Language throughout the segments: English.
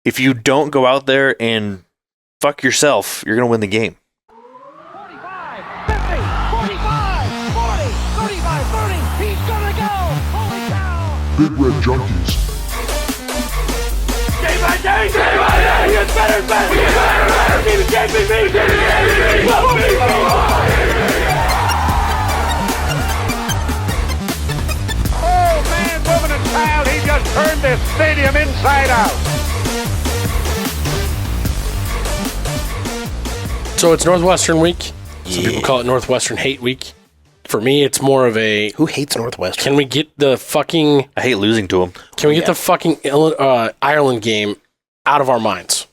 if you don't go out there and fuck yourself, you're going to win the game. 45, 50, 45, 40, 35, 30. He's going to go. Holy cow. Big Red Junkies. Game by day. He gets better and better. He gets better and Oh, man, woman, and child, he just turned this stadium inside out. So it's Northwestern week. Some people call it Northwestern Hate Week. For me, it's more of a... Who hates Northwestern? Can we get the fucking... I hate losing to them. Can we get the fucking Ireland game out of our minds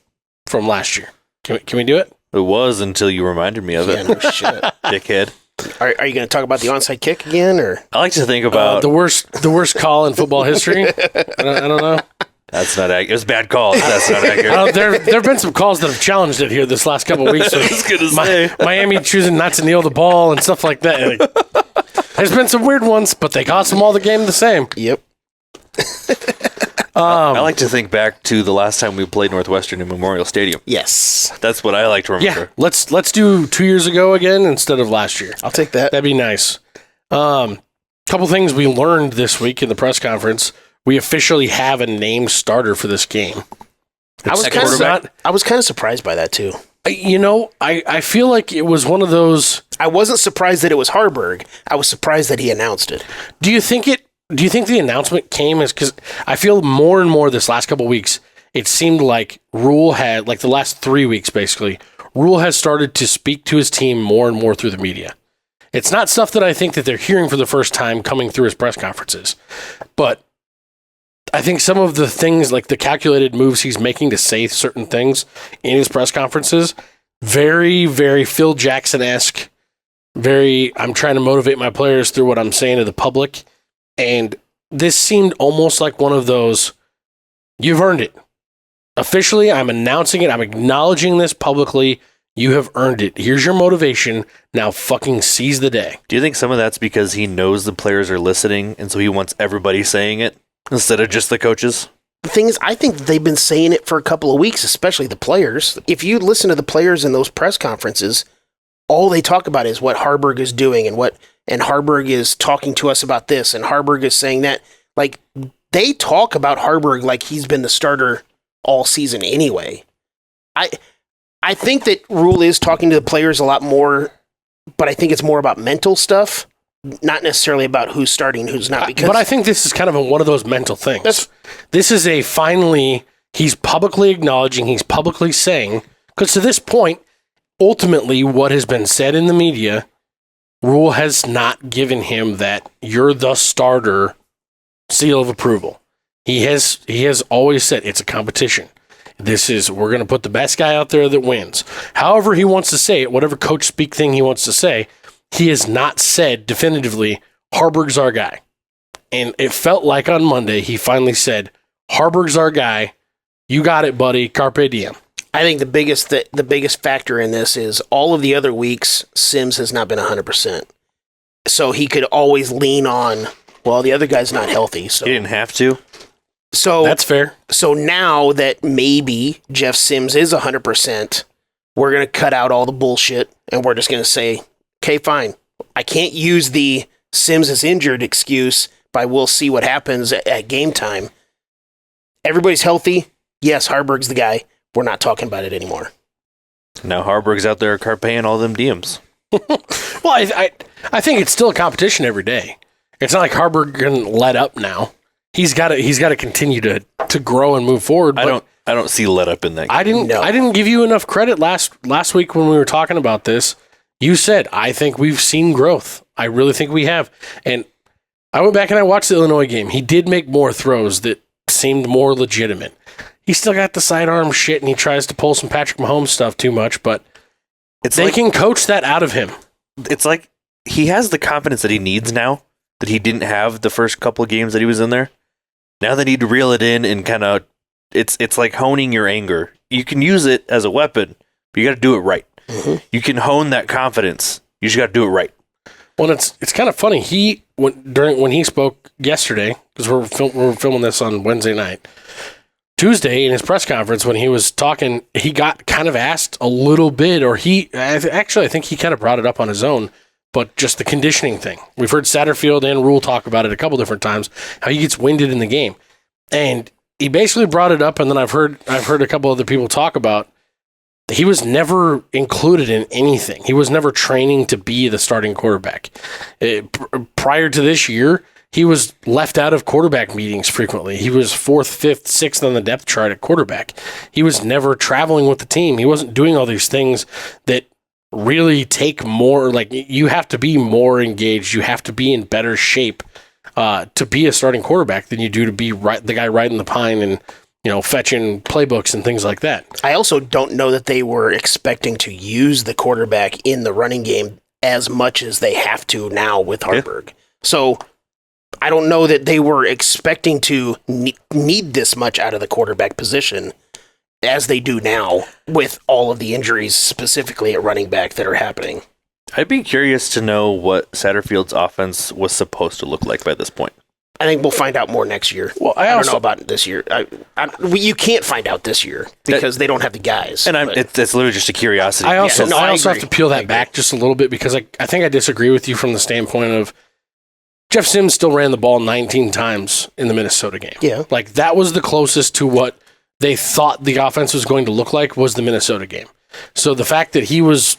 from last year? Can we do it? It was until you reminded me of it. Yeah, no shit. Dickhead. Are you going to talk about the onside kick again, or I like to think about... The worst call in football history? I don't know. That's not accurate. It was a bad call. That's not accurate. There have been some calls that have challenged it here this last couple of weeks. I was going to say. Miami choosing not to kneel the ball and stuff like that. There's been some weird ones, but they cost them all the game the same. Yep. I like to think back to the last time we played Northwestern in Memorial Stadium. Yes. That's what I like to remember. Yeah, let's do 2 years ago again instead of last year. I'll take that. That'd be nice. Couple things we learned this week in the press conference. We officially have a named starter for this game. I was kind of surprised by that too. I feel like it was one of those. I wasn't surprised that it was Harburg. I was surprised that he announced it. Do you think the announcement came as because I feel more and more this last couple of weeks, it seemed like Rhule had, like the last 3 weeks basically, Rhule has started to speak to his team more and more through the media. It's not stuff that I think that they're hearing for the first time coming through his press conferences, but I think some of the things, like the calculated moves he's making to say certain things in his press conferences, very, very Phil Jackson-esque, I'm trying to motivate my players through what I'm saying to the public. And this seemed almost like one of those, you've earned it. Officially, I'm announcing it. I'm acknowledging this publicly. You have earned it. Here's your motivation. Now fucking seize the day. Do you think some of that's because he knows the players are listening, and so he wants everybody saying it instead of just the coaches? The thing is, I think they've been saying it for a couple of weeks, especially the players. If you listen to the players in those press conferences, all they talk about is what Harburg is doing and Harburg is talking to us about this and Harburg is saying that. Like, they talk about Harburg like he's been the starter all season anyway. I think that Rhule is talking to the players a lot more, but I think it's more about mental stuff, not necessarily about who's starting, who's not. But I think this is kind of one of those mental things. This is he's publicly acknowledging, he's publicly saying, because to this point, ultimately what has been said in the media, Rhule has not given him that you're the starter seal of approval. He has always said it's a competition. We're going to put the best guy out there that wins. However he wants to say it, whatever coach speak thing he wants to say, he has not said definitively, Harburg's our guy. And it felt like on Monday, he finally said, Harburg's our guy. You got it, buddy. Carpe diem. I think the biggest factor in this is all of the other weeks, Sims has not been 100%. So he could always lean on, well, the other guy's not healthy. So He didn't have to. So that's fair. So now that maybe Jeff Sims is 100%, we're going to cut out all the bullshit and we're just going to say, okay, fine. I can't use the Sims is injured excuse by we'll see what happens at game time. Everybody's healthy. Yes, Harburg's the guy. We're not talking about it anymore. Now Harburg's out there carpeing all them DMs. Well, I think it's still a competition every day. It's not like Harburg can let up now. He's got to continue to grow and move forward. I don't see let up in that game. I didn't give you enough credit last week when we were talking about this. You said, I think we've seen growth. I really think we have. And I went back and I watched the Illinois game. He did make more throws that seemed more legitimate. He still got the sidearm shit and he tries to pull some Patrick Mahomes stuff too much, but they can coach that out of him. It's like he has the confidence that he needs now that he didn't have the first couple of games that he was in there. Now they need to reel it in and kind of, it's like honing your anger. You can use it as a weapon, but you got to do it right. Mm-hmm. You can hone that confidence. You just got to do it right. Well, it's kind of funny. When he spoke yesterday, because we're filming this on Wednesday night, Tuesday in his press conference when he was talking, he got kind of asked a little bit, or I think he kind of brought it up on his own, but just the conditioning thing. We've heard Satterfield and Rhule talk about it a couple different times, how he gets winded in the game. And he basically brought it up, and then I've heard a couple other people talk about he was never included in anything. He was never training to be the starting quarterback. Prior to this year, he was left out of quarterback meetings frequently. He was 4th, 5th, 6th on the depth chart at quarterback. He was never traveling with the team. He wasn't doing all these things that really take more, like you have to be more engaged. You have to be in better shape to be a starting quarterback than you do to be the guy riding the pine and fetching playbooks and things like that. I also don't know that they were expecting to use the quarterback in the running game as much as they have to now with Harburg. Yeah. So I don't know that they were expecting to need this much out of the quarterback position as they do now with all of the injuries specifically at running back that are happening. I'd be curious to know what Satterfield's offense was supposed to look like by this point. I think we'll find out more next year. Well, I don't know about this year. You can't find out this year because they don't have the guys. And it's literally just a curiosity. I also have to peel that back just a little bit because I think I disagree with you from the standpoint of Jeff Sims still ran the ball 19 times in the Minnesota game. Yeah. Like that was the closest to what they thought the offense was going to look like was the Minnesota game. So the fact that he was,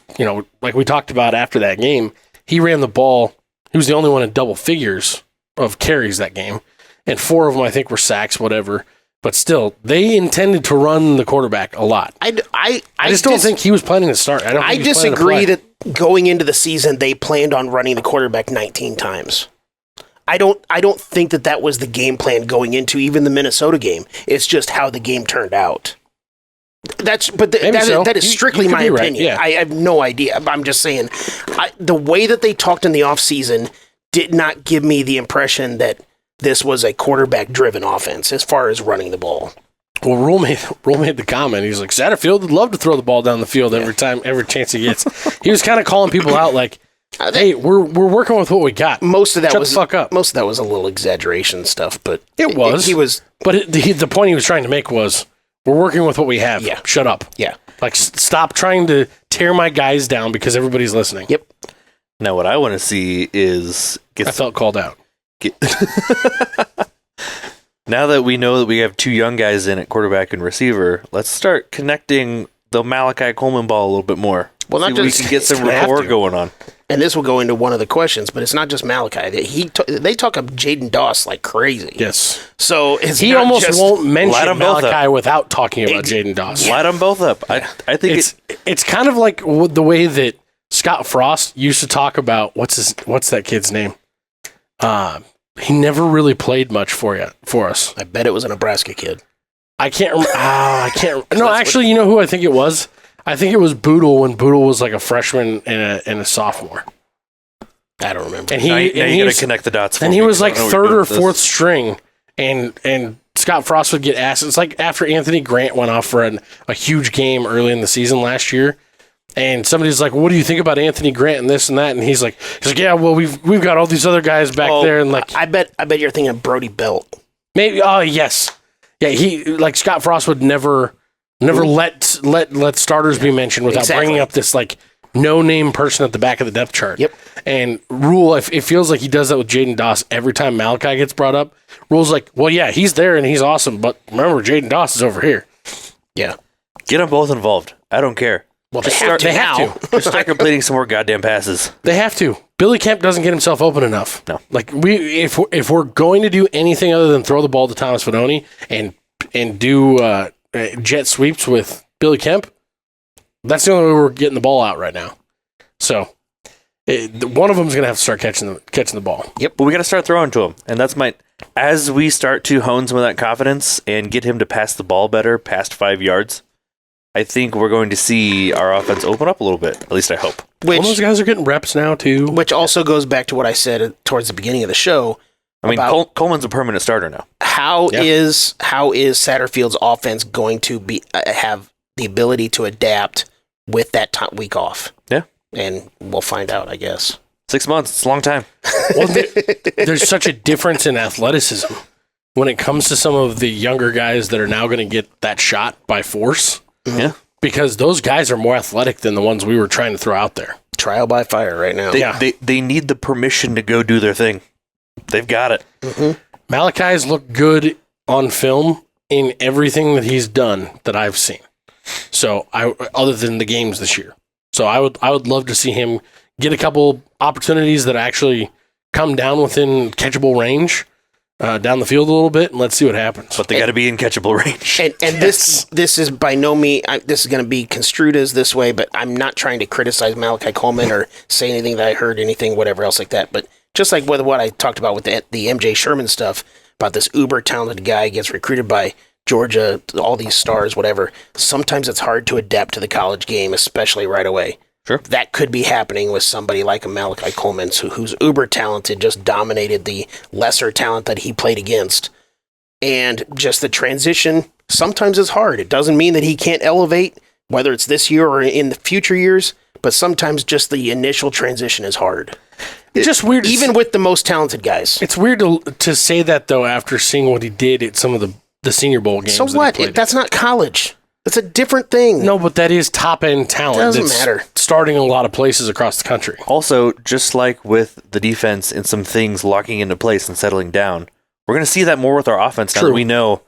like we talked about after that game, he ran the ball. He was the only one in double figures of carries that game, and 4 of them I think were sacks, whatever. But still, they intended to run the quarterback a lot. I just don't think he was planning to start. I disagree that going into the season they planned on running the quarterback 19 times. I don't think that was the game plan going into even the Minnesota game. It's just how the game turned out. That is strictly my opinion. Right, yeah. I have no idea. I'm just saying the way that they talked in the offseason did not give me the impression that this was a quarterback-driven offense as far as running the ball. Well, Rhule made the comment. He's like, Satterfield would love to throw the ball down the field every chance he gets. He was kind of calling people out like, hey, we're working with what we got. Most of that Shut the fuck up. Most of that was a little exaggeration stuff, but it was. The point he was trying to make was, we're working with what we have. Yeah. Shut up. Yeah. Like, stop trying to tear my guys down because everybody's listening. Yep. Now, what I want to see is... I felt called out. Now that we know that we have 2 young guys in at quarterback and receiver, let's start connecting the Malachi Coleman ball a little bit more. Well, not just... we can get some rapport going on. And this will go into one of the questions, but it's not just Malachi. They talk up Jaden Doss like crazy. Yes. So he almost won't mention Malachi without talking about Jaden Doss. Light them both up. I think it's kind of like the way that Scott Frost used to talk about what's that kid's name? He never really played much for us. I bet it was a Nebraska kid. I can't remember. I can't. No, actually, you know who I think it was? I think it was Boodle when Boodle was like a freshman and a sophomore. I don't remember. And you got to connect the dots. And he was like 3rd or 4th string, and Scott Frost would get asked. It's like after Anthony Grant went off for a huge game early in the season last year. And somebody's like, "What do you think about Anthony Grant and this and that?" And he's like, "Yeah, well, we've got all these other guys back there." And like, I bet you're thinking of Brody Belt. Maybe. Oh, yes, yeah. He like Scott Frost would never let starters be mentioned without bringing up this like no-name person at the back of the depth chart. Yep. And Rhule, it feels like he does that with Jaden Doss every time Malachi gets brought up. Rhule's like, "Well, yeah, he's there and he's awesome, but remember, Jaden Doss is over here." Yeah. Get them both involved. I don't care. Well, they have to. Just start completing some more goddamn passes. They have to. Billy Kemp doesn't get himself open enough. No. Like if we're going to do anything other than throw the ball to Thomas Fidone and do jet sweeps with Billy Kemp, that's the only way we're getting the ball out right now. So one of them is going to have to start catching the ball. Yep. But we got to start throwing to him, and that's as we start to hone some of that confidence and get him to pass the ball better past 5 yards. I think we're going to see our offense open up a little bit. At least I hope. All those guys are getting reps now, too. Which also goes back to what I said towards the beginning of the show. I mean, Coleman's a permanent starter now. How is Satterfield's offense going to have the ability to adapt with that week off? Yeah. And we'll find out, I guess. 6 months. It's a long time. Well, there's such a difference in athleticism. when it comes to some of the younger guys that are now going to get that shot by force. Yeah. Because those guys are more athletic than the ones we were trying to throw out there. Trial by fire right now. They need the permission to go do their thing. They've got it. Mm-hmm. Malachi's looked good on film in everything that he's done that I've seen. So other than the games this year. So I would love to see him get a couple opportunities that actually come down within catchable range, down the field a little bit, and let's see what happens. But they got to be in catchable range. And this is by no means, this is going to be construed as this way, but I'm not trying to criticize Malachi Coleman or say anything that I heard, anything, whatever else like that. But just like with what I talked about with the MJ Sherman stuff, about this uber talented guy gets recruited by Georgia, all these stars, whatever. Sometimes it's hard to adapt to the college game, especially right away. Sure. That could be happening with somebody like a Malachi Coleman, who's uber talented, just dominated the lesser talent that he played against. And just the transition sometimes is hard. It doesn't mean that he can't elevate, whether it's this year or in the future years, but sometimes just the initial transition is hard. It's just weird. Even with the most talented guys. It's weird to say that, though, after seeing what he did at some of the Senior Bowl games. So what? That's not college. That's a different thing. No, but that is top-end talent. Doesn't matter. Starting in a lot of places across the country. Also, just like with the defense and some things locking into place and settling down, we're going to see that more with our offense now that we know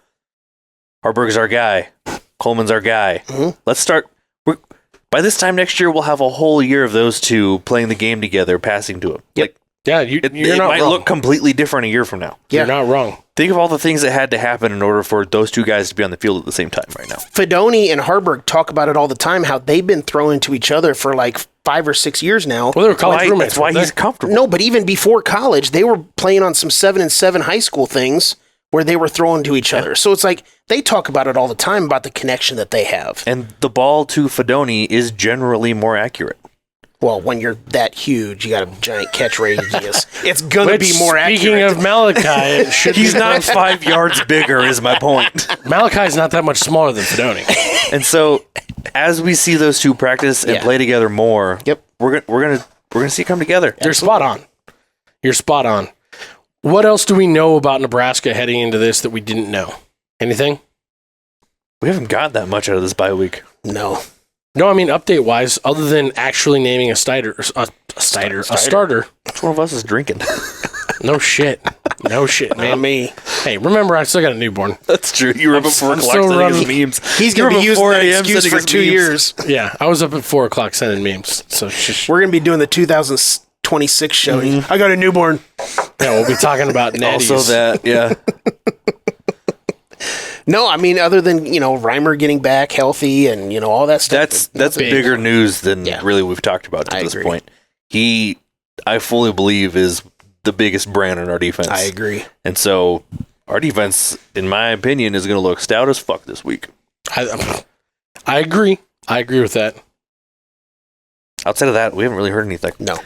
Harburg's our guy, Coleman's our guy. Mm-hmm. Let's start. By this time next year, we'll have a whole year of those two playing the game together, passing to him. Yep. Yeah, It not might wrong. look completely different a year from now. Yeah. You're not wrong. Think of all the things that had to happen in order for those two guys to be on the field at the same time right now. Fedoni and Harburg talk about it all the time, how they've been throwing to each other for like 5 or 6 years now. Well, they were college roommates. That's why weren't he's they? comfortable. No, but even before college, they were playing on some 7-and-7 high school things where they were throwing to each other. So it's like they talk about it all the time about the connection that they have. And the ball to Fedoni is generally more accurate. Well, when you're that huge, you got a giant catch radius. It's going to be more Speaking accurate. of Malachi, it should He's be not 5 yards bigger, is my point. Malachi's not that much smaller than Fedoni. And so, as we see those two practice and play together more, Yep. we're gonna see it come together. You're spot on. You're spot on. What else do we know about Nebraska heading into this that we didn't know? Anything? We haven't got that much out of this bye week. No. No, I mean update-wise, other than actually naming a starter. Which one of us is drinking? No shit. No shit, man. Not me. Hey, remember, I still got a newborn. That's true. You were up at 4 I'm o'clock still sending us running- memes. He's You going to were be up at using 4 that a.m. excuse sending for us 2 memes. years. Yeah, I was up at 4 o'clock sending memes. So We're going to be doing the 2026 show. I got a newborn. yeah, we'll be talking about natties. Also that, yeah. No, I mean, other than, Reimer getting back healthy and, all that stuff. That's big. bigger news than Yeah. really we've talked about to I this agree. point. I fully believe, is the biggest brand in our defense. I agree. And so our defense, in my opinion, is going to look stout as fuck this week. I agree. I agree with that. Outside of that, we haven't really heard anything. No.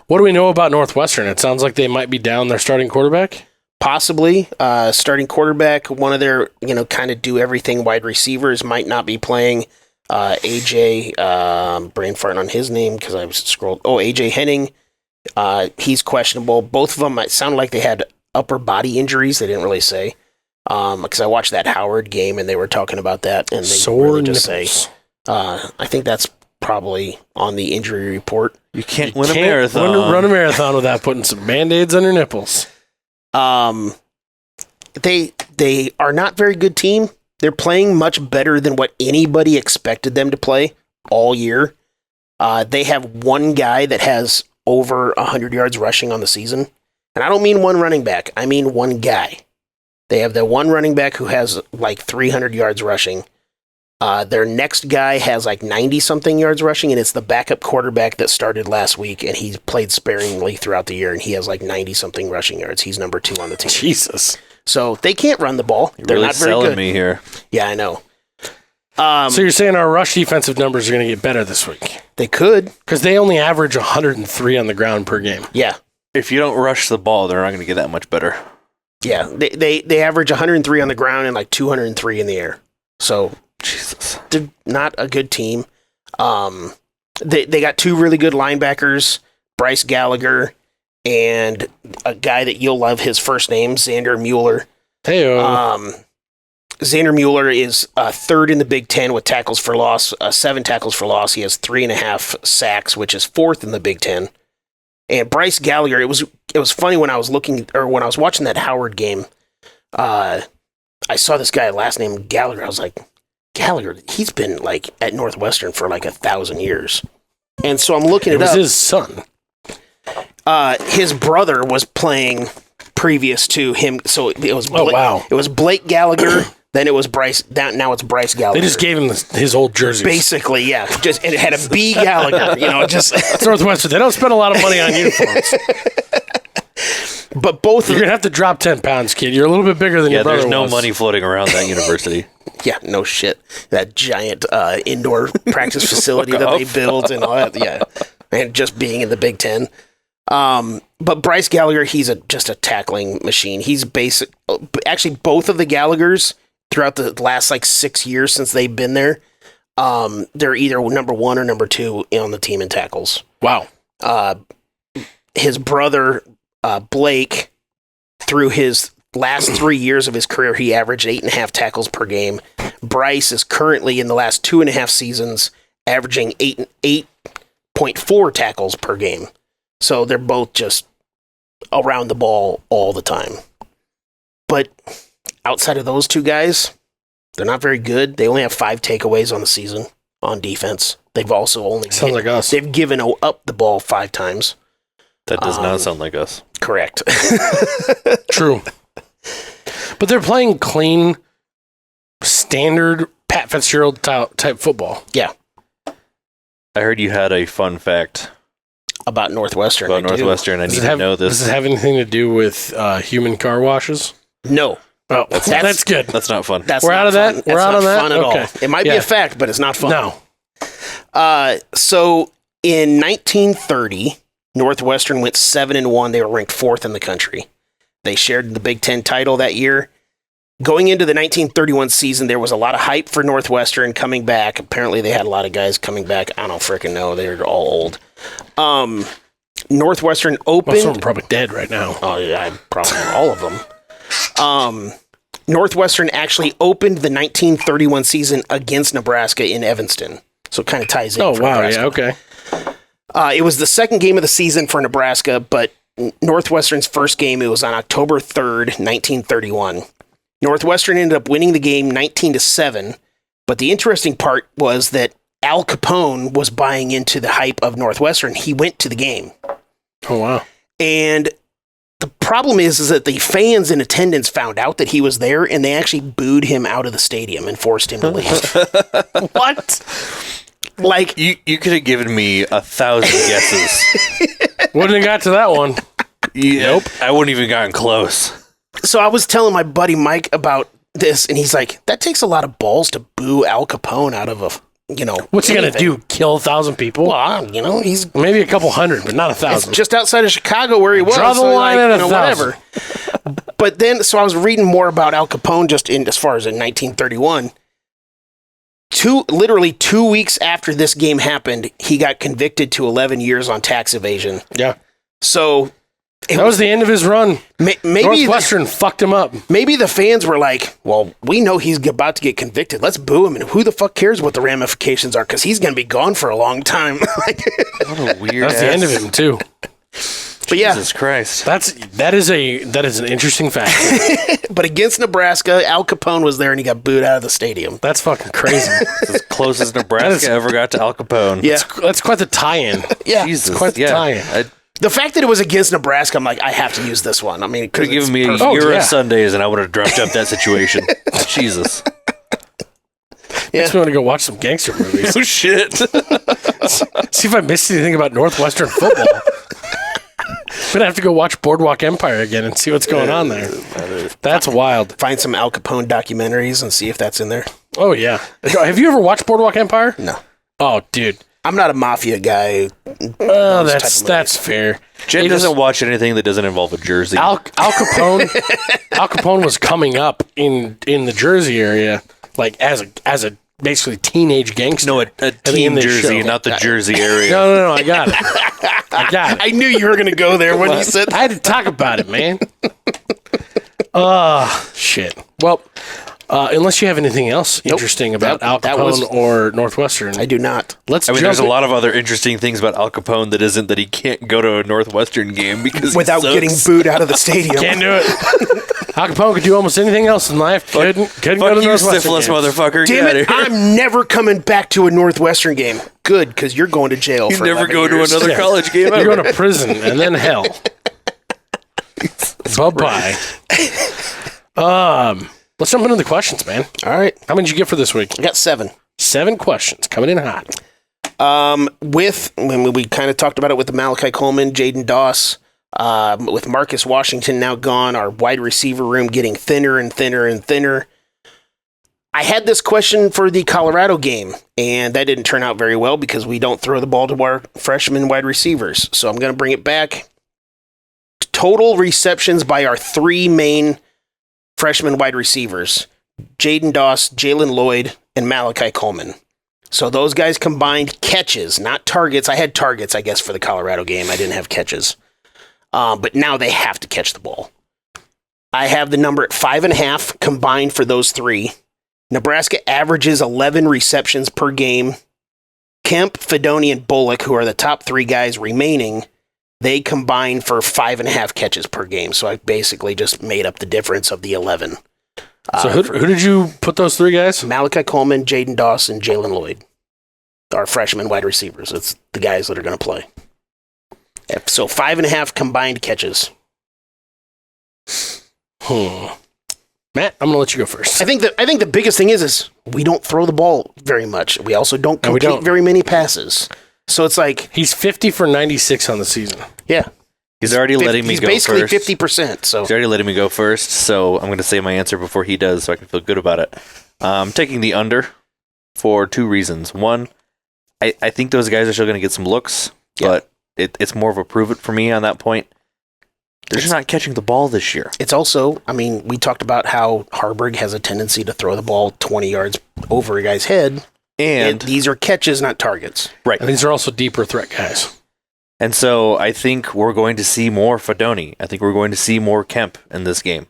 What do we know about Northwestern? It sounds like they might be down their starting quarterback. Possibly. Starting quarterback, one of their, kind of do everything wide receivers might not be playing. AJ, brain farting on his name because I was scrolled. Oh, AJ Henning. He's questionable. Both of them might sound like they had upper body injuries. They didn't really say. Because I watched that Howard game and they were talking about that. And they Sore really just nipples. say, I think that's probably on the injury report. You can't win a Can't marathon. Run a marathon without putting some Band-Aids on your nipples. They are not very good team. They're playing much better than what anybody expected them to play all year. They have one guy that has over 100 yards rushing on the season. And I don't mean one running back. I mean one guy. They have the one running back who has like 300 yards rushing. Their next guy has like 90-something yards rushing, and it's the backup quarterback that started last week, and he's played sparingly throughout the year, and he has like 90-something rushing yards. He's number 2 on the team. Jesus. So they can't run the ball. You're They're really not very selling good. me here. Yeah, I know. So you're saying our rush defensive numbers are going to get better this week? They could. Because they only average 103 on the ground per game. Yeah. If you don't rush the ball, they're not going to get that much better. Yeah. They average 103 on the ground and like 203 in the air. So Jesus. they're not a good team. They got 2 really good linebackers, Bryce Gallagher and a guy that you'll love his first name, Xander Mueller. Hey-o. Xander Mueller is third in the Big Ten with tackles for loss, 7 tackles for loss. He has 3.5 sacks, which is fourth in the Big Ten. And Bryce Gallagher, it was funny when I was watching that Howard game. I saw this guy last name Gallagher. I was like, Gallagher, he's been like at Northwestern for like 1,000 years. And so I'm looking it It was up. his son. His brother was playing previous to him. So it was wow. It was Blake Gallagher. Then it was Bryce. Now it's Bryce Gallagher. They just gave him his old jersey. Basically, yeah. Just it had a B Gallagher. It's Northwestern. They don't spend a lot of money on uniforms. But both You're going to have to drop 10 pounds, kid. You're a little bit bigger than your brother there's no was. money floating around that university. Yeah, no shit. That giant indoor practice facility that they built and all that. Yeah, and just being in the Big Ten. But Bryce Gallagher, he's just a tackling machine. He's actually both of the Gallaghers throughout the last 6 years since they've been there. They're either number 1 or number 2 on the team in tackles. Wow. His brother Blake, through his last 3 years of his career, he averaged 8.5 tackles per game. Bryce is currently in the last 2.5 seasons averaging 8.4 tackles per game. So they're both just around the ball all the time. But outside of those two guys, they're not very good. They only have 5 takeaways on the season on defense. They've also only Sounds like us. They've given up the ball 5 times. That does not sound like us. Correct. True. But they're playing clean, standard Pat Fitzgerald type football. Yeah. I heard you had a fun fact About Northwestern. about Northwestern. I need to know this. Does it have anything to do with human car washes? No. Oh, that's good. That's not fun. That's We're not out of fun. that? That's We're out not of that? fun at Okay. all. It might be Yeah. a fact, but it's not fun. No. So in 1930, Northwestern went 7-1. They were ranked 4th in the country. They shared the Big Ten title that year. Going into the 1931 season, there was a lot of hype for Northwestern coming back. Apparently, they had a lot of guys coming back. I don't freaking know. They're all old. Northwestern Most of them opened. are probably dead right now. Oh, yeah, probably all of them. Northwestern actually opened the 1931 season against Nebraska in Evanston. So it kind of ties in. Oh, for wow. Nebraska. Yeah, okay. It was the second game of the season for Nebraska, but Northwestern's first game, it was on October 3rd, 1931. Northwestern ended up winning the game 19-7, but the interesting part was that Al Capone was buying into the hype of Northwestern. He went to the game. Oh, wow. And the problem is that the fans in attendance found out that he was there, and they actually booed him out of the stadium and forced him to leave. What? Like you could have given me 1,000 guesses. Wouldn't have got to that one. Nope. I wouldn't even gotten close. So I was telling my buddy Mike about this, and he's like, that takes a lot of balls to boo Al Capone out of What's he going to anything." do? Kill 1,000 people? Well, he's Maybe a couple hundred, but not it's 1,000. just outside of Chicago where he was. Draw the so line at 1,000. whatever. But then, so I was reading more about Al Capone just as far as in 1931. Literally 2 weeks after this game happened, he got convicted to 11 years on tax evasion. Yeah. So That was the end of his run. maybe Northwestern fucked him up. maybe the fans were like, well, we know he's about to get convicted. Let's boo him. And who the fuck cares what the ramifications are? Because he's going to be gone for a long time. What a weird. That's the end of him, too. But yeah, Jesus Christ. That is an interesting fact. but against Nebraska, Al Capone was there and he got booed out of the stadium. That's fucking crazy. It's as close as Nebraska ever got to Al Capone. Yeah. That's quite the tie-in. Yeah. Jesus. quite the yeah. tie-in. The fact that it was against Nebraska, I'm like, I have to use this one. I mean, it Could have given me a Oh, year yeah. of Sundays and I would have dropped up that situation. Jesus. Makes me want to go watch some gangster movies. Oh, shit. See if I missed anything about Northwestern football. I'm going to have to go watch Boardwalk Empire again and see what's going on there. That's wild. Find some Al Capone documentaries and see if that's in there. Oh, yeah. Have you ever watched Boardwalk Empire? No. Oh, dude. I'm not a mafia guy. Oh, Those type of that's fair. Jen doesn't watch anything that doesn't involve a jersey. Al Capone was coming up in the Jersey area, like as a basically teenage gangster. No, a team in this jersey, show. not the Jersey area. No, I got it. I got it. I knew you were going to go there when you said I had to talk about it, man. Shit. Well, unless you have anything else interesting about Al Capone or Northwestern. I do not. There's a lot of other interesting things about Al Capone that isn't that he can't go to a Northwestern game because without getting booed out of the stadium. Can't do it. Al Capone could do almost anything else in life. Couldn't go to you, Northwestern syphilis games. motherfucker. Damn Get it! out of here. I'm never coming back to a Northwestern game. Good, because you're going to jail. You for never 11 go years. to another college game ever. You're going to prison and then hell. Bye-bye. Let's jump into the questions, man. All right, How many did you get for this week? I got 7. 7 questions coming in hot. When we kind of talked about it with the Malachi Coleman, Jaden Doss, with Marcus Washington now gone, our wide receiver room getting thinner and thinner and thinner. I had this question for the Colorado game, and that didn't turn out very well because we don't throw the ball to our freshman wide receivers. So I'm going to bring it back. Total receptions by our 3 main freshman wide receivers, Jaden Doss, Jalen Lloyd, and Malachi Coleman. So those guys combined catches, not targets. I had targets, I guess, for the Colorado game. I didn't have catches. But now they have to catch the ball. I have the number at 5.5 combined for those 3. Nebraska averages 11 receptions per game. Kemp, Fedoni, and Bullock, who are the top 3 guys remaining, they combine for 5.5 catches per game. So I basically just made up the difference of the 11. So who did you put those 3 guys? Malachi Coleman, Jaden Doss, and Jalen Lloyd. Our freshman wide receivers. It's the guys that are going to play. So 5.5 combined catches. Matt, I'm going to let you go first. I think the biggest thing is we don't throw the ball very much. We also don't complete very many passes. So it's like He's 50 for 96 on the season. yeah, He's already letting me go He's first. basically 50%. So He's already letting me go first, so I'm going to say my answer before he does so I can feel good about it. I'm taking the under for 2 reasons. One, I think those guys are still going to get some looks, but it's more of a prove it for me on that point. They're just not catching the ball this year. it's also, we talked about how Harburg has a tendency to throw the ball 20 yards over a guy's head. And these are catches, not targets. Right. And these are also deeper threat guys. And so I think we're going to see more Fedoni. I think we're going to see more Kemp in this game.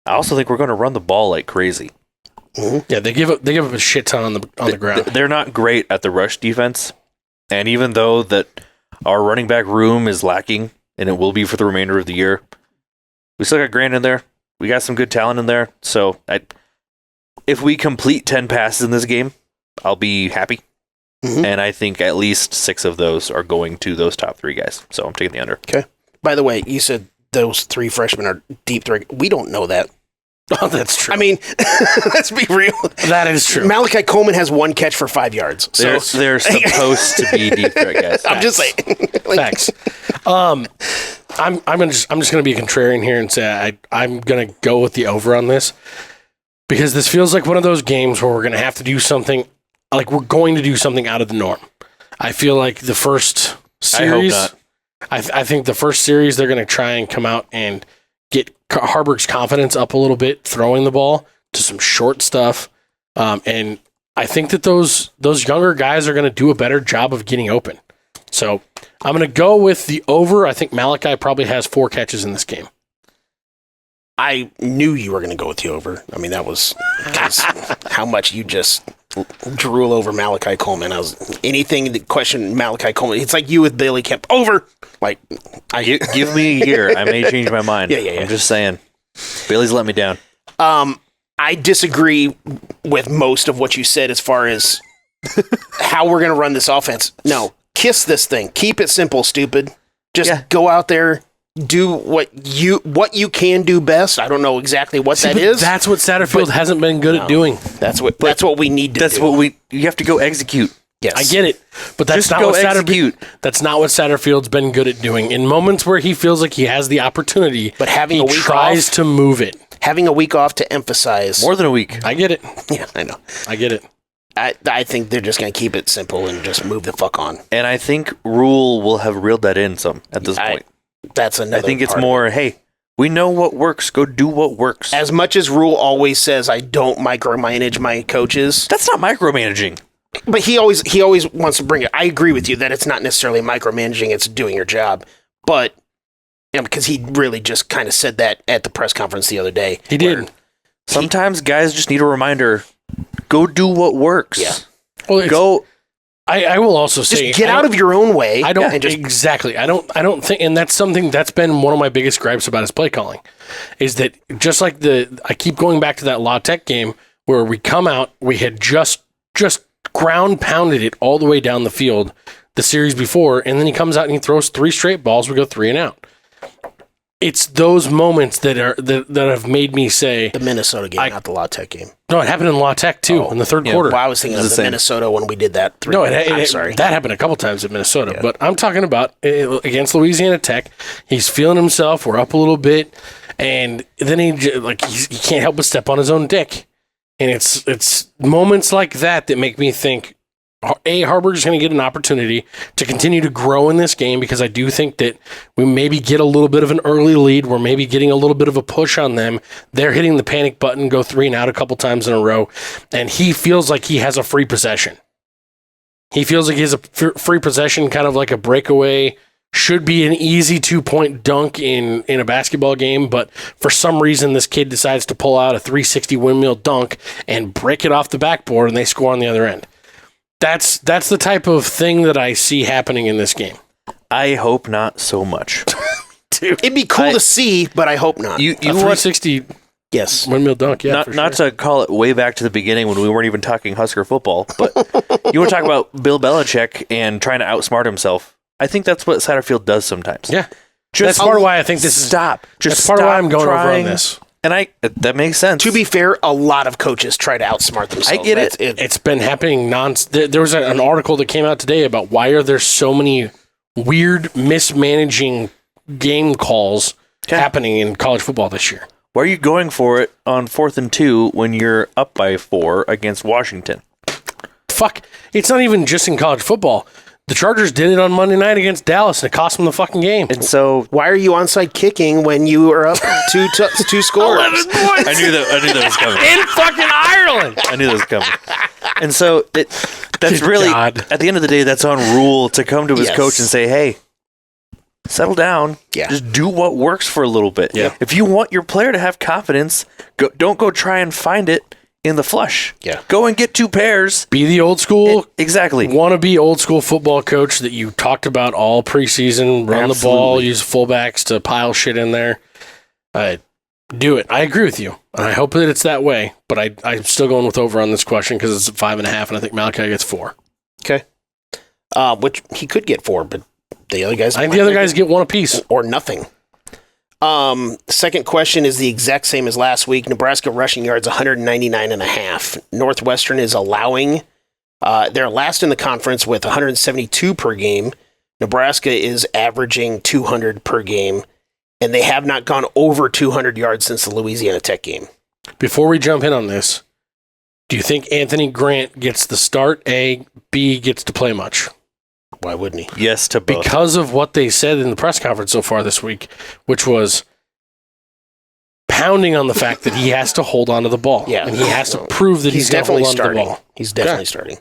I also think we're going to run the ball like crazy. Mm-hmm. Yeah, they give up a shit ton on the ground. They're not great at the rush defense. And even though that our running back room is lacking, and it will be for the remainder of the year, we still got Grant in there. We got some good talent in there. So if we complete 10 passes in this game, I'll be happy. Mm-hmm. And I think at least 6 of those are going to those top 3 guys. So I'm taking the under. Okay. By the way, you said those 3 freshmen are deep threat. We don't know that. Oh, that's true. Let's be real. That is true. Malachi Coleman has 1 catch for 5 yards. So They're supposed to be deep threat guys. I'm just saying. Facts. I'm just going to be a contrarian here and say I'm going to go with the over on this because this feels like one of those games where we're going to have to do something. Like we're going to do something out of the norm. I feel like the first series. I hope not. I think the first series they're going to try and come out and get Harburg's confidence up a little bit, throwing the ball to some short stuff, and I think that those younger guys are going to do a better job of getting open. So I'm going to go with the over. I think Malachi probably has 4 catches in this game. I knew you were going to go with the over. That was how much you just drool over Malachi Coleman. Anything that questioned Malachi Coleman. It's like you with Bailey Kemp. Over. Give me a year. I may change my mind. Yeah. I'm just saying. Bailey's let me down. I disagree with most of what you said as far as how we're going to run this offense. No, kiss this thing. Keep it simple, stupid. Just go out there. Do what you can do best. I don't know exactly what that is. That's what Satterfield hasn't been good at doing. That's what we need to do. That's what you have to go execute. Yes. I get it, but that's Just not go what execute. That's not what Satterfield's been good at doing. In moments where he feels like he has the opportunity, But having he a week tries off- to move it. Having a week off to emphasize. More than a week. I get it. Yeah, I know. I get it. I think they're just going to keep it simple and just move the fuck on. And I think Rhule will have reeled that in some at this point. That's another I think it's part. more, hey, we know what works. Go do what works. As much as Rhule always says, I don't micromanage my coaches. That's not micromanaging. But he always wants to bring it. I agree with you that it's not necessarily micromanaging, it's doing your job. But Yeah, because he really just kind of said that at the press conference the other day. He did. Sometimes guys just need a reminder. Go do what works. Yeah. Well, Go. I will also say, Just get out of your own way. I don't and just exactly. I don't think, and that's something that's been one of my biggest gripes about his play calling, is that just like I keep going back to that La Tech game where we come out, we had just ground pounded it all the way down the field the series before, and then he comes out and he throws 3 straight balls. We go 3 and out. It's those moments that have made me say the Minnesota game, not the La Tech game. no. It happened in La Tech too in the third quarter. Well, I was thinking of the Minnesota when we did that. I'm sorry. That happened a couple times at Minnesota, but I'm talking about against Louisiana Tech. He's feeling himself. We're up a little bit, and then he can't help but step on his own dick. And it's moments like that make me think, Harburg's going to get an opportunity to continue to grow in this game, because I do think that we maybe get a little bit of an early lead. We're maybe getting a little bit of a push on them. They're hitting the panic button, go 3 and out a couple times in a row, and he feels like he has a free possession. He feels like he has a free possession, kind of like a breakaway. Should be an easy 2-point dunk in a basketball game, but for some reason this kid decides to pull out a 360 windmill dunk and break it off the backboard, and they score on the other end. That's the type of thing that I see happening in this game. I hope not so much. Dude, it'd be cool to see, but I hope not. You A 360 yes. windmill dunk, yeah. Not to call it way back to the beginning when we weren't even talking Husker football, but you want to talk about Bill Belichick and trying to outsmart himself. I think that's what Satterfield does sometimes. Yeah. Just That's part of why I think this is... stop. Just That's part of why I'm going over trying. on this. And that makes sense. To be fair, a lot of coaches try to outsmart themselves. I get it. It's been happening There was an article that came out today about why are there so many weird mismanaging game calls happening in college football this year. Why are you going for it on 4th and 2 when you're up by 4 against Washington? Fuck. It's not even just in college football. The Chargers did it on Monday night against Dallas, and it cost them the fucking game. And so, why are you onside kicking when you are up two scores? 11 points. I knew that was coming. In fucking Ireland. I knew that was coming. And so that's Good really, God. at the end of the day, that's on Rhule to come to his Yes. coach and say, hey, settle down. Yeah. Just do what works for a little bit. Yeah. If you want your player to have confidence, don't go try and find it in the flush. Yeah. Go and get 2 pairs. Be the old school, Exactly. wannabe old school football coach that you talked about all preseason. Run the ball, Absolutely. use fullbacks to pile shit in there. Do it. I agree with you. And I hope that it's that way. But I'm still going with over on this question because it's 5.5, and I think Malachi gets 4. Okay. Which he could get 4, but the other guys... I think the other guys get 1 apiece. Or nothing. Second question is the exact same as last week. Nebraska rushing yards 199.5. Northwestern is allowing, they're last in the conference with 172 per game. Nebraska is averaging 200 per game, and they have not gone over 200 yards since the Louisiana Tech game. Before we jump in on this, do you think Anthony Grant gets the start? A, B, gets to play much? Why wouldn't he? Yes to both. Because of what they said in the press conference so far this week, which was pounding on the fact that he has to hold on to the ball. Yeah. And he has to prove that he's going to hold on to the ball. He's definitely starting.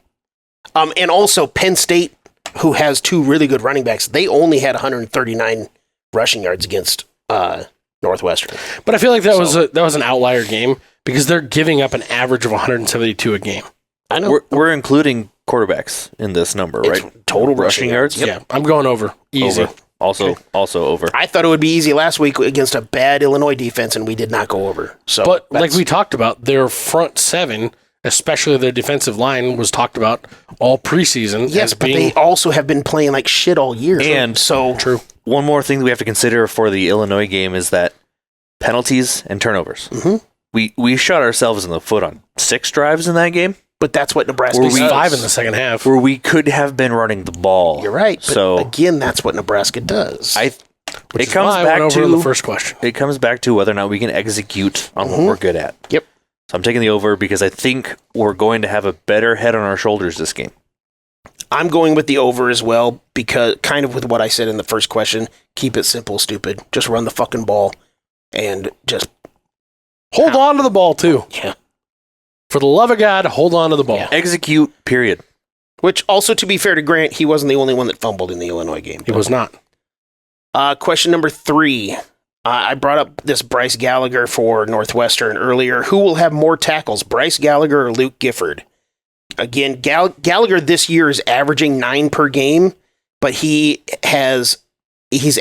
And also Penn State, who has 2 really good running backs, they only had 139 rushing yards against Northwestern. But I feel like that was an outlier game because they're giving up an average of 172 a game. I know. We're including quarterbacks in this number, It's right? total Rushing yards? Yep. Yeah, I'm going over. Easy. Over. Also over. I thought it would be easy last week against a bad Illinois defense, and we did not go over. So, But like we talked about, their front 7, especially their defensive line, was talked about all preseason. yes, as but being they also have been playing like shit all year. And so true. One more thing that we have to consider for the Illinois game is that penalties and turnovers. Mhm. We shot ourselves in the foot on 6 drives in that game. But that's what Nebraska Were does. we 5 in the second half. where we could have been running the ball. You're right. But So again, that's what Nebraska does. it Which is comes why I back went over to on the first question. it comes back to whether or not we can execute on what we're good at. Yep. So I'm taking the over because I think we're going to have a better head on our shoulders this game. I'm going with the over as well because kind of with what I said in the first question, keep it simple, stupid. Just run the fucking ball and just Hold on to the ball, too. yeah. For the love of God, hold on to the ball. Yeah. Execute, period. Which also, to be fair to Grant, he wasn't the only one that fumbled in the Illinois game. He was not. Question number 3. I brought up this Bryce Gallagher for Northwestern earlier. Who will have more tackles, Bryce Gallagher or Luke Gifford? Again, Gallagher this year is averaging 9 per game, but he's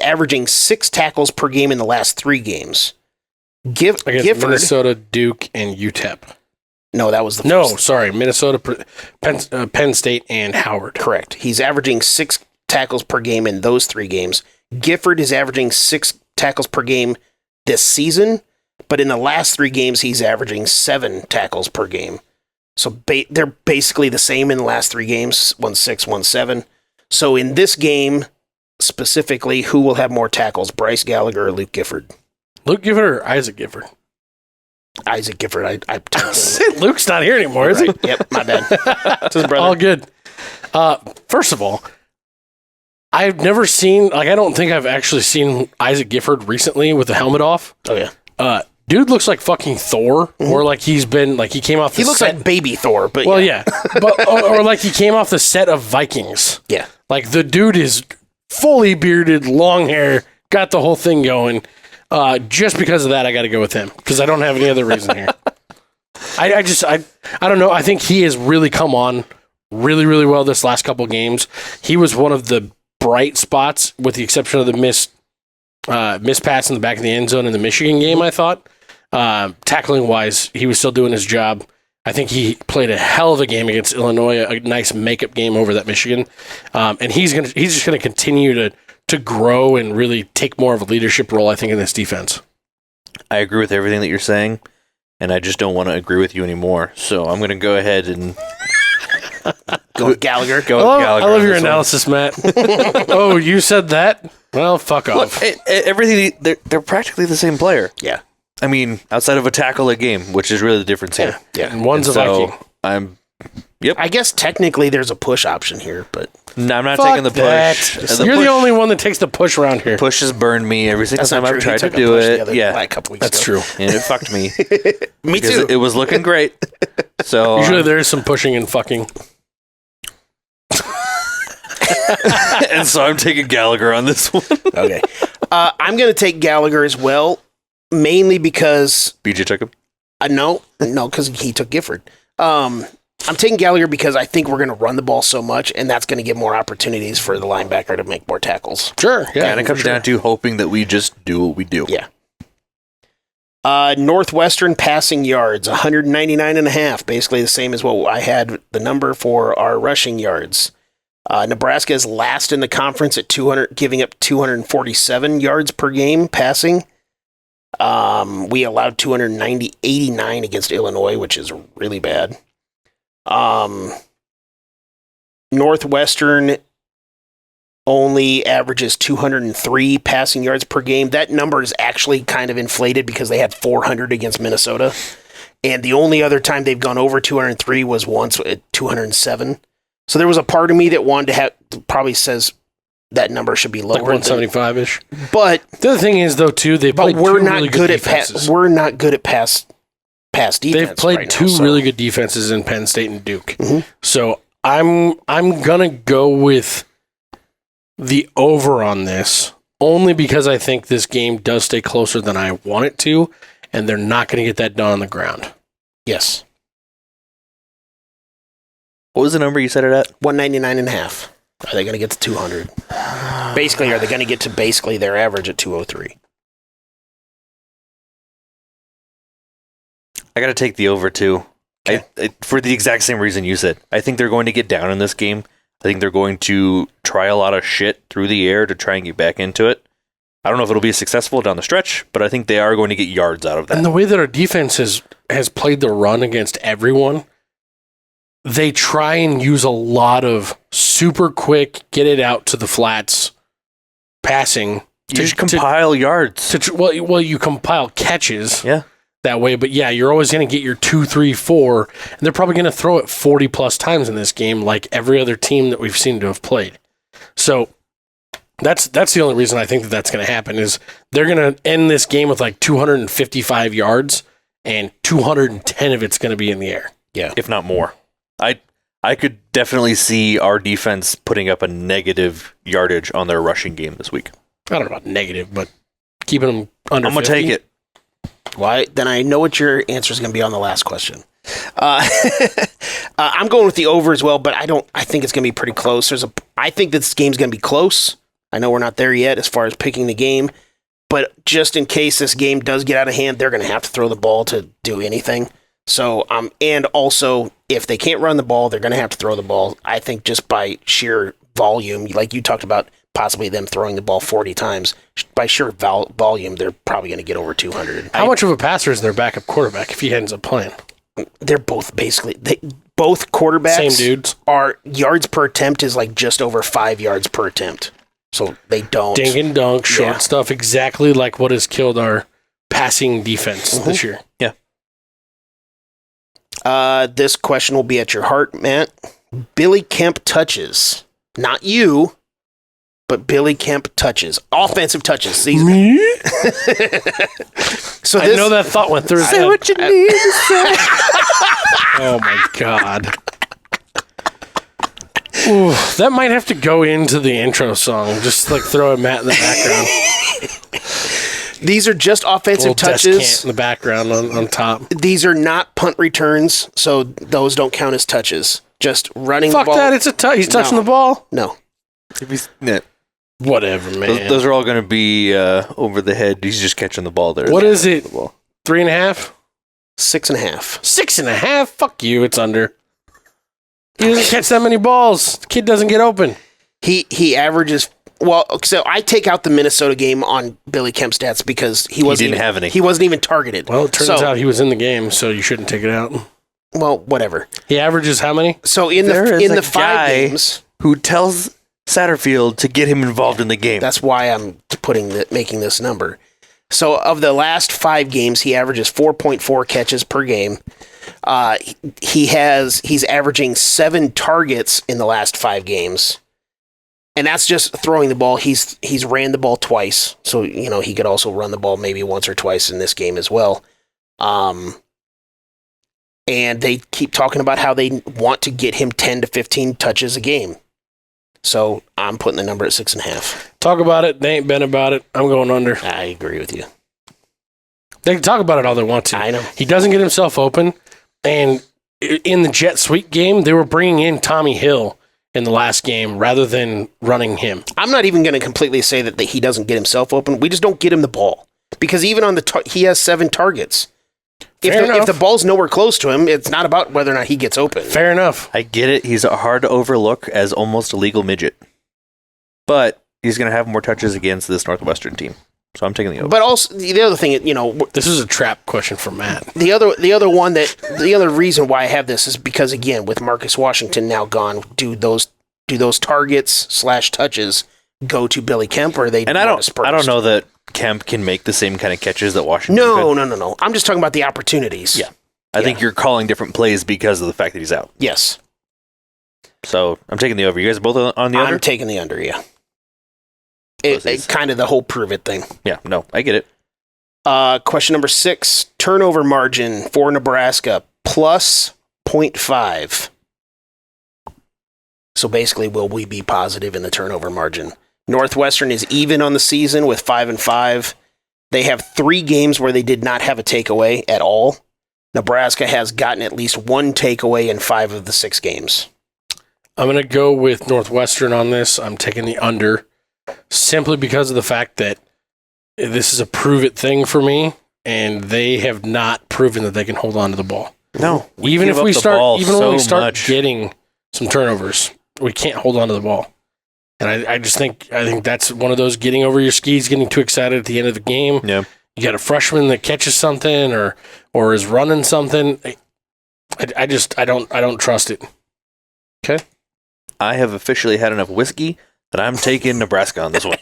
averaging 6 tackles per game in the last 3 games. Gifford, Minnesota, Duke, and UTEP. No, that was the No, first. sorry, Minnesota, Penn State, and Howard. Correct. He's averaging 6 tackles per game in those 3 games. Gifford is averaging 6 tackles per game this season, but in the last 3 games, he's averaging 7 tackles per game. So they're basically the same in the last 3 games, 1-6, 1-7. So in this game, specifically, who will have more tackles, Bryce Gallagher or Luke Gifford? Luke Gifford or Isaac Gifford? Isaac Gifford. Luke's not here anymore, is he? Yep, my bad. It's his brother. All good. First of all, I've never seen, I don't think I've actually seen Isaac Gifford recently with the helmet off. Oh, yeah. Dude looks like fucking Thor, or like he came off the He looks set. like baby Thor, but Well, yeah. But, or like he came off the set of Vikings. Yeah. Like the dude is fully bearded, long hair, got the whole thing going. Just because of that, I got to go with him because I don't have any other reason here. I don't know. I think he has really come on really, really well this last couple games. He was one of the bright spots, with the exception of the missed pass in the back of the end zone in the Michigan game. I thought tackling wise, he was still doing his job. I think he played a hell of a game against Illinois, a nice makeup game over that Michigan, and he's just gonna continue to grow and really take more of a leadership role, I think, in this defense. I agree with everything that you're saying, and I just don't want to agree with you anymore. So I'm going to go ahead and go with Gallagher. I love your analysis, Matt. Oh, you said that? Well, fuck off. Look, everything, they're practically the same player. Yeah. I mean, outside of a tackle a game, which is really the difference here. Yeah. And one's a Viking. I guess technically there's a push option here, but No, I'm not Fuck taking the that. push. You're the only one that takes the push around here. Push has burned me every single that's time not true. I've He tried to took a do push the it. other- Yeah, like a couple weeks That's ago. true. and it fucked me. Me Because too. it was looking great. So Usually there is some pushing and fucking. and so I'm taking Gallagher on this one. Okay. I'm going to take Gallagher as well, mainly because BJ took him. no, because he took Gifford. I'm taking Gallagher because I think we're going to run the ball so much, and that's going to give more opportunities for the linebacker to make more tackles. Sure. Yeah. And it comes down to hoping that we just do what we do. Yeah. Northwestern passing yards, 199.5, basically the same as what I had the number for our rushing yards. Nebraska is last in the conference at 200, giving up 247 yards per game passing. We allowed 289 against Illinois, which is really bad. Northwestern only averages 203 passing yards per game. That number is actually kind of inflated because they had 400 against Minnesota. And the only other time they've gone over 203 was once at 207. So there was a part of me that wanted to have, probably says that number should be lower. Like 175-ish. But The other thing is, though, too, they played we're two not really good good at defenses. we're not good at pass defense. They've played right now, two so- really good defenses in Penn State and Duke. Mhm. So I'm gonna go with the over on this, only because I think this game does stay closer than I want it to, and they're not going to get that done on the ground. Yes. What was the number you said it at? 199.5. Are they going to get to 200? Basically, are they going to get to basically their average at 203? I got to take the over too. Okay. For the exact same reason you said. I think they're going to get down in this game. I think they're going to try a lot of shit through the air to try and get back into it. I don't know if it'll be successful down the stretch, but I think they are going to get yards out of that. And the way that our defense has played the run against everyone, they try and use a lot of super quick, get it out to the flats, passing. You just compile yards. Well, you compile catches. Yeah. That way, but yeah, you're always going to get your 2, 3, 4, and they're probably going to throw it 40 plus times in this game, like every other team that we've seen to have played. So that's the only reason I think that's going to happen is they're going to end this game with like 255 yards, and 210 of it's going to be in the air. Yeah. If not more. I could definitely see our defense putting up a negative yardage on their rushing game this week. I don't know about negative, but keeping them under I'm going to 50. take it. Why? Then I know what your answer is going to be on the last question. I'm going with the over as well, but I think it's going to be pretty close. I think this game's going to be close. I know we're not there yet as far as picking the game, but just in case this game does get out of hand, they're going to have to throw the ball to do anything. So, and also, if they can't run the ball, they're going to have to throw the ball. I think just by sheer volume, like you talked about, possibly them throwing the ball 40 times, by sheer volume, they're probably going to get over 200. How much of a passer is their backup quarterback if he ends up playing? They're both basically both quarterbacks. Same dudes. Are yards per attempt is like just over 5 yards per attempt. So they don't Dink and dunk, short Yeah. stuff, exactly like what has killed our passing defense this year. Yeah. This question will be at your heart, Matt. Billy Kemp touches, not you, but Billy Kemp touches, offensive touches. Me? So I this, know that thought went through his Say head. what you need to say. Oh my god. Ooh, that might have to go into the intro song. Just like throw a Matt in the background. These are just offensive Little desk touches. cant in the background on top. These are not punt returns, so those don't count as touches. Just running Fuck the ball. that, it's a touch. He's touching the ball. No. Whatever, man. Those are all going to be over the head. He's just catching the ball there. What is it? The ball. 3.5? 6.5. 6.5? Fuck you, it's under. He doesn't catch that many balls. The kid doesn't get open. He averages. Well, so I take out the Minnesota game on Billy Kemp stats because he didn't have any. He wasn't even targeted. Well, it turns out he was in the game, so you shouldn't take it out. Well, whatever. He averages how many? So in There is the a 5 guy games, who tells Satterfield to get him involved in the game. that's why I'm making this number. So of the last 5 games, he averages 4.4 catches per game. He's averaging 7 targets in the last 5 games. And that's just throwing the ball. He's ran the ball twice. So, he could also run the ball maybe once or twice in this game as well. And they keep talking about how they want to get him 10 to 15 touches a game. So I'm putting the number at 6.5. Talk about it. They ain't been about it. I'm going under. I agree with you. They can talk about it all they want to. I know. He doesn't get himself open. And in the jet sweep game, they were bringing in Tommy Hill in the last game rather than running him. I'm not even going to completely say that he doesn't get himself open. We just don't get him the ball. Because even on he has 7 targets. If the ball's nowhere close to him, it's not about whether or not he gets open. Fair enough. I get it. He's hard to overlook as almost a legal midget. But he's going to have more touches against this Northwestern team. So I'm taking the over. But also, the other thing, This is a trap question for Matt. the other reason why I have this is because, again, with Marcus Washington now gone, do those targets / touches go to Billy Kemp, or are they? And I don't know that Kemp can make the same kind of catches that Washington No. could. I'm just talking about the opportunities. Yeah. I think you're calling different plays because of the fact that he's out. Yes. So I'm taking the over. You guys both on the under? I'm taking the under, yeah. It Kind of the whole prove it thing. Yeah, no, I get it. Question number 6, turnover margin for Nebraska, plus 0.5. So basically, will we be positive in the turnover margin? Northwestern is even on the season with 5-5. They have 3 games where they did not have a takeaway at all. Nebraska has gotten at least 1 takeaway in 5 of the 6 games. I'm going to go with Northwestern on this. I'm taking the under simply because of the fact that this is a prove it thing for me, and they have not proven that they can hold on to the ball. No. Even if we start much. getting some turnovers, we can't hold on to the ball. And I think that's one of those getting over your skis, getting too excited at the end of the game. Yeah. You got a freshman that catches something or is running something. I don't trust it. Okay. I have officially had enough whiskey that I'm taking Nebraska on this one.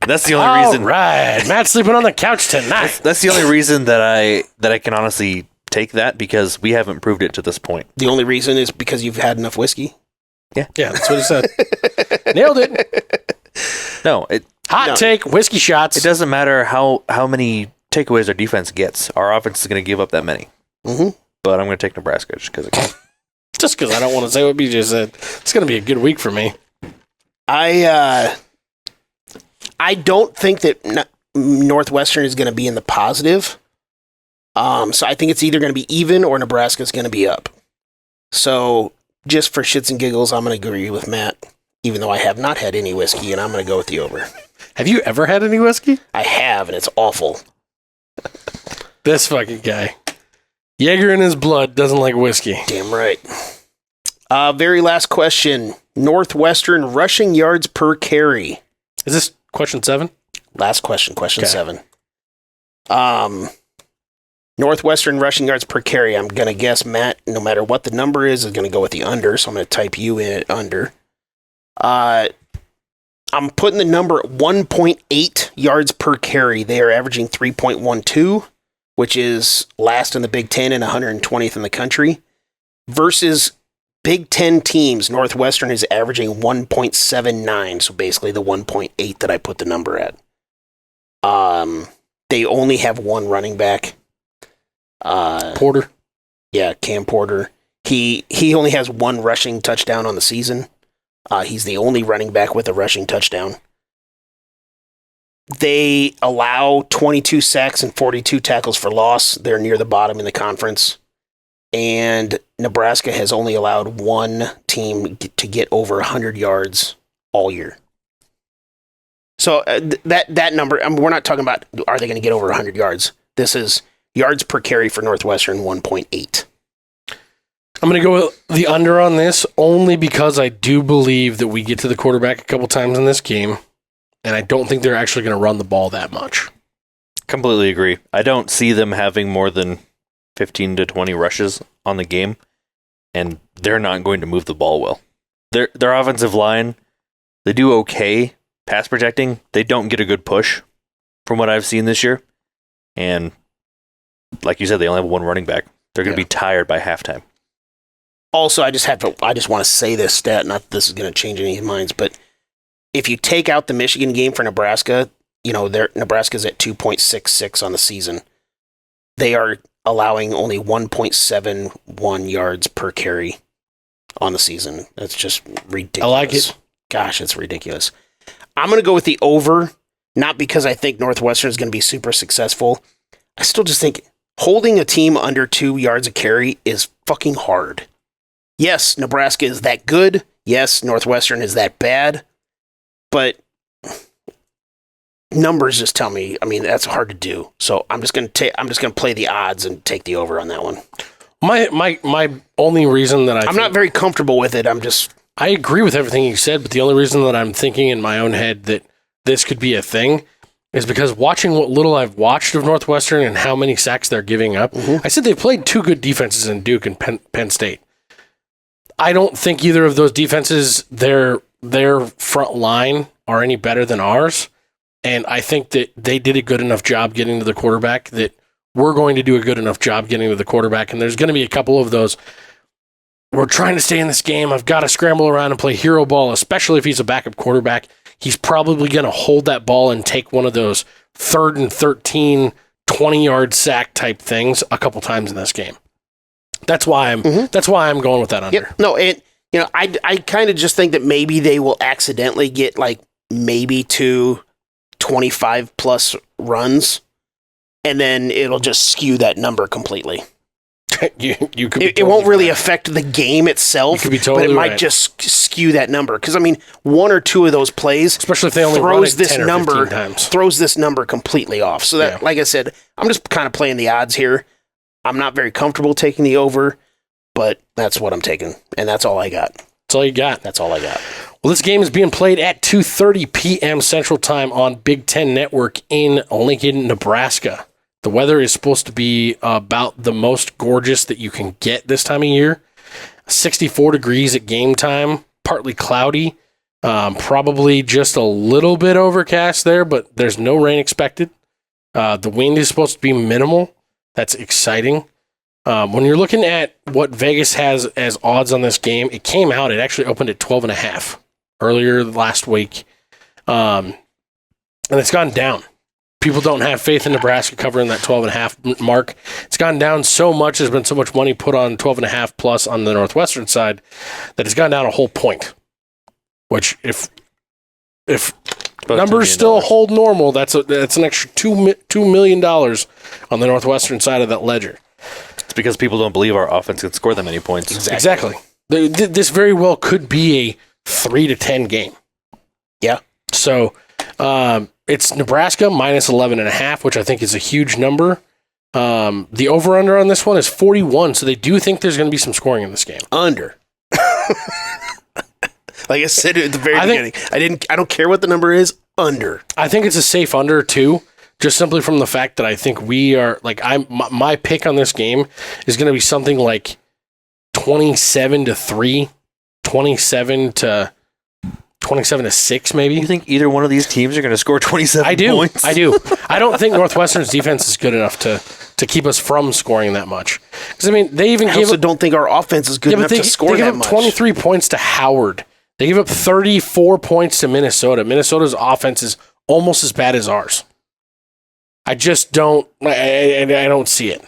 That's the only reason. All right, Matt's sleeping on the couch tonight. That's the only reason that I can honestly take that, because we haven't proved it to this point. The only reason is because you've had enough whiskey? Yeah, that's what he said. Nailed it. No, Hot take, whiskey shots. it doesn't matter how many takeaways our defense gets. Our offense is going to give up that many. Mm-hmm. But I'm going to take Nebraska just because it can. Just because I don't want to say what BJ said. It's going to be a good week for me. I I don't think that Northwestern is going to be in the positive. So I think it's either going to be even or Nebraska's going to be up. So just for shits and giggles, I'm going to agree with Matt, even though I have not had any whiskey, and I'm going to go with the over. Have you ever had any whiskey? I have, and it's awful. This fucking guy. Jaeger in his blood doesn't like whiskey. Damn right. Very last question. Northwestern rushing yards per carry. Is this question 7? Last question, question Okay. 7. Northwestern rushing yards per carry. I'm going to guess Matt, no matter what the number is going to go with the under, so I'm going to type you in at under. I'm putting the number at 1.8 yards per carry. They are averaging 3.12, which is last in the Big Ten and 120th in the country. Versus Big Ten teams, Northwestern is averaging 1.79, so basically the 1.8 that I put the number at. They only have one running back. Porter. Yeah, Cam Porter. He only has one rushing touchdown on the season. He's the only running back with a rushing touchdown. They allow 22 sacks and 42 tackles for loss. They're near the bottom in the conference. And Nebraska has only allowed one team to get over 100 yards all year. So that number, we're not talking about are they going to get over 100 yards. This is yards per carry for Northwestern, 1.8. I'm going to go with the under on this only because I do believe that we get to the quarterback a couple times in this game, and I don't think they're actually going to run the ball that much. Completely agree. I don't see them having more than 15 to 20 rushes on the game, and they're not going to move the ball well. Their offensive line, they do okay pass protecting. They don't get a good push from what I've seen this year. And like you said, they only have one running back. They're going to be tired by halftime. Also, I just want to say this stat, not that this is going to change any minds, but if you take out the Michigan game for Nebraska, Nebraska's at 2.66 on the season. They are allowing only 1.71 yards per carry on the season. That's just ridiculous. I like it. Gosh, it's ridiculous. I'm going to go with the over, not because I think Northwestern is going to be super successful. I still just think holding a team under 2 yards a carry is fucking hard. Yes, Nebraska is that good. Yes, Northwestern is that bad. But numbers just tell me, that's hard to do. So I'm just going to play the odds and take the over on that one. My only reason that I'm not very comfortable with it. I agree with everything you said, but the only reason that I'm thinking in my own head that this could be a thing is because watching what little I've watched of Northwestern and how many sacks they're giving up, I said they've played 2 good defenses in Duke and Penn State. I don't think either of those defenses, their front line are any better than ours. And I think that they did a good enough job getting to the quarterback that we're going to do a good enough job getting to the quarterback. And there's going to be a couple of those. We're trying to stay in this game. I've got to scramble around and play hero ball, especially if he's a backup quarterback. He's probably going to hold that ball and take one of those 3rd and 13, 20-yard sack type things a couple times in this game. That's why I'm going with that under. Yep. No, I kind of just think that maybe they will accidentally get maybe 2 25-plus runs, and then it'll just skew that number completely. you could be it won't really affect the game itself, you could be totally but it might right. just skew that number. Because, 1 or 2 of those plays, especially if they only run it 10 or 15 times, throws this number completely off. So that, like I said, I'm just kind of playing the odds here. I'm not very comfortable taking the over, but that's what I'm taking, and that's all I got. That's all you got. That's all I got. Well, this game is being played at 2:30 p.m. Central Time on Big Ten Network in Lincoln, Nebraska. The weather is supposed to be about the most gorgeous that you can get this time of year. 64 degrees at game time, partly cloudy, probably just a little bit overcast there, but there's no rain expected. The wind is supposed to be minimal. That's exciting. When you're looking at what Vegas has as odds on this game, it came out, it actually opened at 12.5 earlier last week. And it's gone down. People don't have faith in Nebraska covering that 12.5 mark. It's gone down so much. There's been so much money put on 12.5 plus on the Northwestern side that it's gone down a whole point. Which if About numbers $2 still million. hold normal. That's an extra $2 million on the Northwestern side of that ledger. It's because people don't believe our offense can score that many points. Exactly. This very well could be a 3-10 game. Yeah. So it's Nebraska minus 11.5, which I think is a huge number. The over-under on this one is 41, so they do think there's going to be some scoring in this game. Under. Like I said at the very beginning, I don't care what the number is. Under. I think it's a safe under too, just simply from the fact that I think we are my pick on this game is going to be something like 27-3, 27-6, maybe. You think either one of these teams are going to score 27 points? I do. I don't think Northwestern's defense is good enough to keep us from scoring that much. Because they even I also don't think our offense is good enough to score that much. They give up 23 points to Howard. They give up 34 points to Minnesota. Minnesota's offense is almost as bad as ours. I just don't. I don't see it.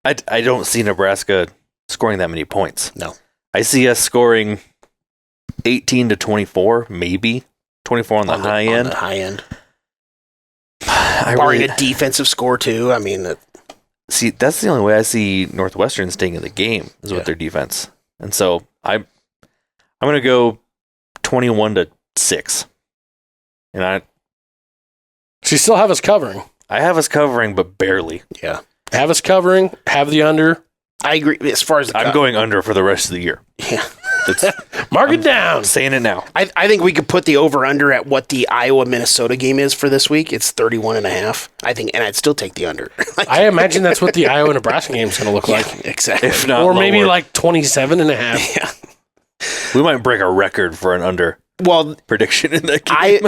I don't see Nebraska scoring that many points. No. I see us scoring 18-24, maybe 24 on the high end. On the high end. Barring a defensive score too. I mean, see, that's the only way I see Northwestern staying in the game is with their defense, and so I'm going to go 21-6, and So you still have us covering. I have us covering, but barely. Yeah, have us covering. Have the under. I agree. As far as I'm going under for the rest of the year. Yeah. Mark it down. I'm saying it now. I think we could put the over-under at what the Iowa-Minnesota game is for this week. It's 31.5. I think, and I'd still take the under. I imagine that's what the Iowa-Nebraska game is going to look like. Exactly. If not or maybe lower. like 27.5. Yeah. We might break a record for an under prediction in that game.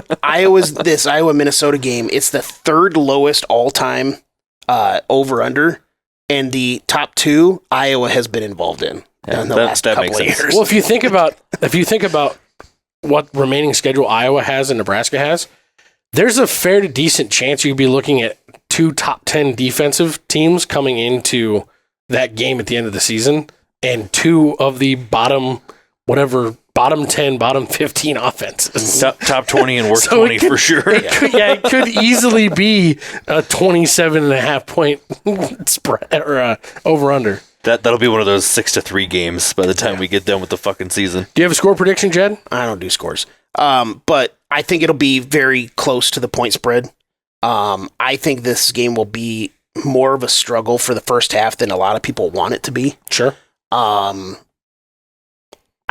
This Iowa-Minnesota game, it's the third lowest all-time over-under, and the top two, Iowa has been involved in. In the last couple of years. Well, if you think about what remaining schedule Iowa has and Nebraska has, there's a fair to decent chance you'd be looking at two top 10 defensive teams coming into that game at the end of the season, and two of the bottom 10, bottom 15 offenses. Top 20 and worst 20 for sure. It could easily be a 27.5 point spread or over under. That'll be one of those 6-3 games by the time we get done with the fucking season. Do you have a score prediction, Jed? I don't do scores. But I think it'll be very close to the point spread. I think this game will be more of a struggle for the first half than a lot of people want it to be. Sure. I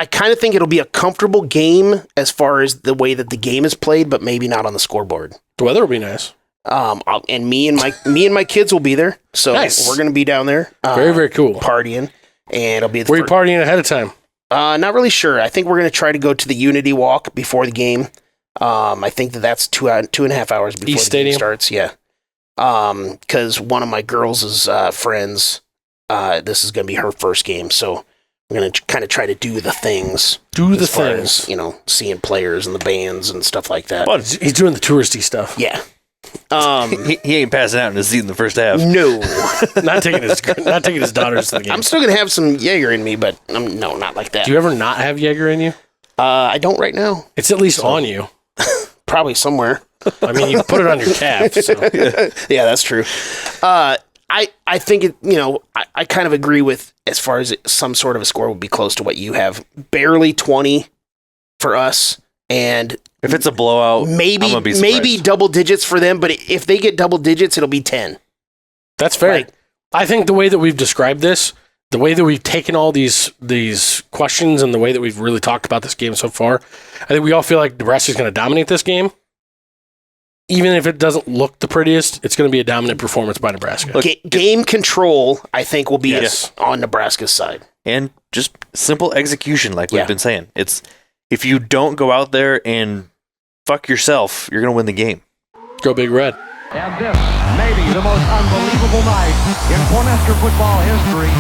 kind of think it'll be a comfortable game as far as the way that the game is played, but maybe not on the scoreboard. The weather will be nice. And me and my kids will be there, so Nice. we're going to be down there. Very, very cool. Partying, and it'll be. Were you partying ahead of time? Not really sure. I think we're going to try to go to the Unity Walk before the game. I think that's 2.5 hours before East the game Stadium? starts. Yeah. Because one of my girls' friends, this is going to be her first game, so we're going to kind of try to do the things. As far as, seeing players and the bands and stuff like that. Well, he's doing the touristy stuff. Yeah. He ain't passing out in his seat in the first half. No. not taking his daughters to the game. I'm still going to have some Jaeger in me, but no, not like that. Do you ever not have Jaeger in you? I don't right now. It's at least on you. Probably somewhere. I mean, you put it on your calf. So. Yeah, that's true. I think it. I kind of agree with as far as some sort of a score would be close to what you have. Barely 20 for us, and If it's a blowout, I'm gonna be surprised. maybe double digits for them. But if they get double digits, it'll be 10. That's fair. Like- I think the way that we've described this, the way that we've taken all these questions and the way that we've really talked about this game so far, I think we all feel like Nebraska's going to dominate this game. Even if it doesn't look the prettiest, it's going to be a dominant performance by Nebraska. Look, Game control, I think, will be Yes. on Nebraska's side. and just simple execution, like Yeah. we've been saying. It's if you don't go out there and fuck yourself, you're gonna win the game. Go Big Red. And this may be the most unbelievable night in Cornhusker football history.